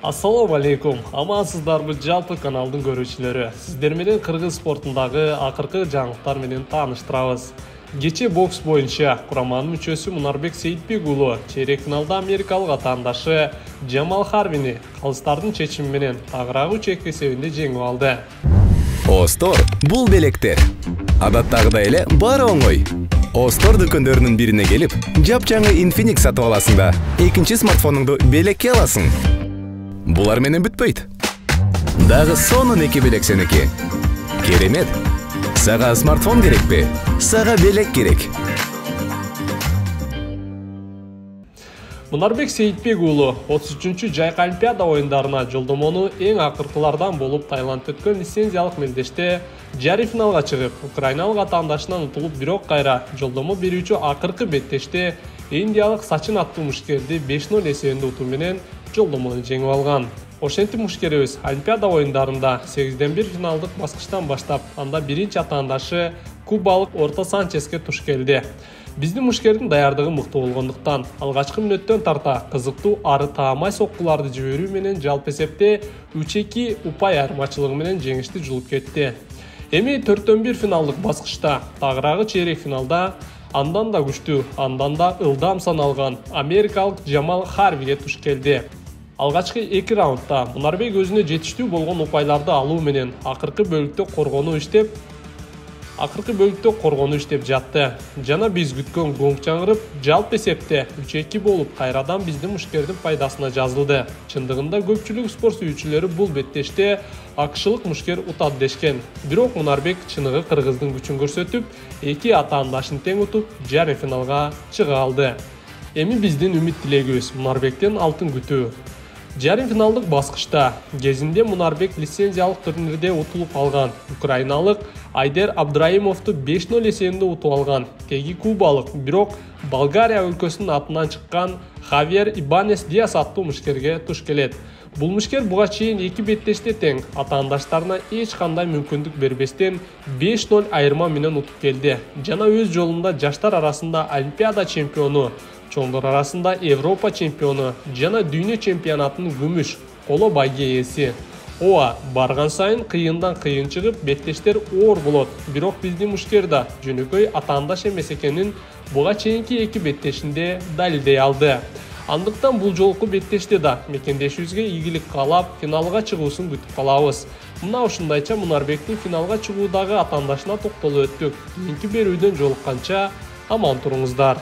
Assalamu алейкум. Амансыздарбы жалпы каналдын көрүүчүлөрү. Сиздер менен кыргыз спортундагы акыркы жаңылыктар менен тааныштырабыз. Кече бокс боюнча кураманын мүчөсү Мунарбек Сейитбек уулу чейрек финалда америкалык атаандашы Джамал Харвини калыстардын чечими менен тагыраагы чек эсебинде жеңип алды. Остор бул белектер. Адаттагыдай эле баары оңой. Остор дүкөндөрүнүн бирине келип, жапжаңы Infinix сатып аласың да, экинчи смартфонуңду белекке аласың. Булар менен бүтпөйт. Дагы сонун эки белек сеники. Керемет. Сага смартфон керекпи? Сага белек керек. Мунарбек Сейитбек уулу 33-чү жайкы Олимпиада оюндарына жолдомону эң акыркылардан болуп Таиланд өткөн лицензиялык мелдеште жарым финалга чыгып, украиналык атаандашынан утулуп, бирок кайра жолдомо берүүчү акыркы беттеште индиялык Сачин аттуу мушкерди 5-0 эсебинде утуу менен жолдомону жеңип алган. Ошентип мушкерибиз Олимпиада оюндарында 8-1 финалдык баскычтан баштап, анда биринчи атаандашы кубалык Орто Санческе туш келди. Биздин мушкердин даярдыгы мыкты болгондуктан алгачкы мүнөттөн тарта кызыктуу ары таамай соккуларды жиберүү менен жалпы эсепте 3-2 упай айырмачылыгы менен жеңишти жулуп кетти. Эми 4-1 финалдык баскычта тагыраагы чейрек финалда андан да күчтүү, андан да ылдам саналган америкалык Джамал Харвиге туш келди. Алгачкы 2 раундда Мунарбек өзүнө жетиштүү болгон упайларды алуу менен акыркы бөлүктө коргонуу иштеп жатты. Жана биз күткөн гонг чаңырып, жалпы эсепте 3-2 болуп, кайрадан биздин мушкердин пайдасына жазылды. Чындыгында көпчүлүк спорт сүйүүчүлөрү бул беттеште акшылык мушкер утат дешкен. Бирок Мунарбек чыныгы кыргыздын күчүн көрсөтүп, эки атаандашын тең утуп, жарым финалга чыга алды. Эми биздин үмүт тилегибиз Мунарбектен алтын күтүү. Жарым финалдык баскычта кезинде Мунарбек лицензиялык турнирде утулуп алган украиналык Айдер Абдраимовду 5-0 эсебинде утуп алган. Теги кубалык, бирок Болгария өлкөсүнүн атынан чыккан Хавьер Ибанес Диас аттуу мушкерге туш келет. Бул мушкер буга чейин эки беттеште тең атаандаштарына эч кандай мүмкүндүк бербестен 5-0 айырма менен утуп келди. Жана өз жолунда жаштар арасында Олимпиада чемпиону, чоңдор арасында Европа чемпиону жана дүйнө чемпионатынын күмүш коло байге ээси. Ооба, барган сайын кыйындан кыйын чыгып, беттештер оор болот. Бирок биздин мушкер да жөнөкөй атаандаш эмес экенин буга чейинки эки беттешинде далилдей алды. Андыктан бул жолку беттеште да мекендешибизге ийгилик каалап, финалга чыгуусун күтүп калабыз. Мына ушундайча Мунарбектин финалга чыгуудагы атаандашына токтолуп өттүк. Кийинки берүүдөн жолукканча аман туруңуздар.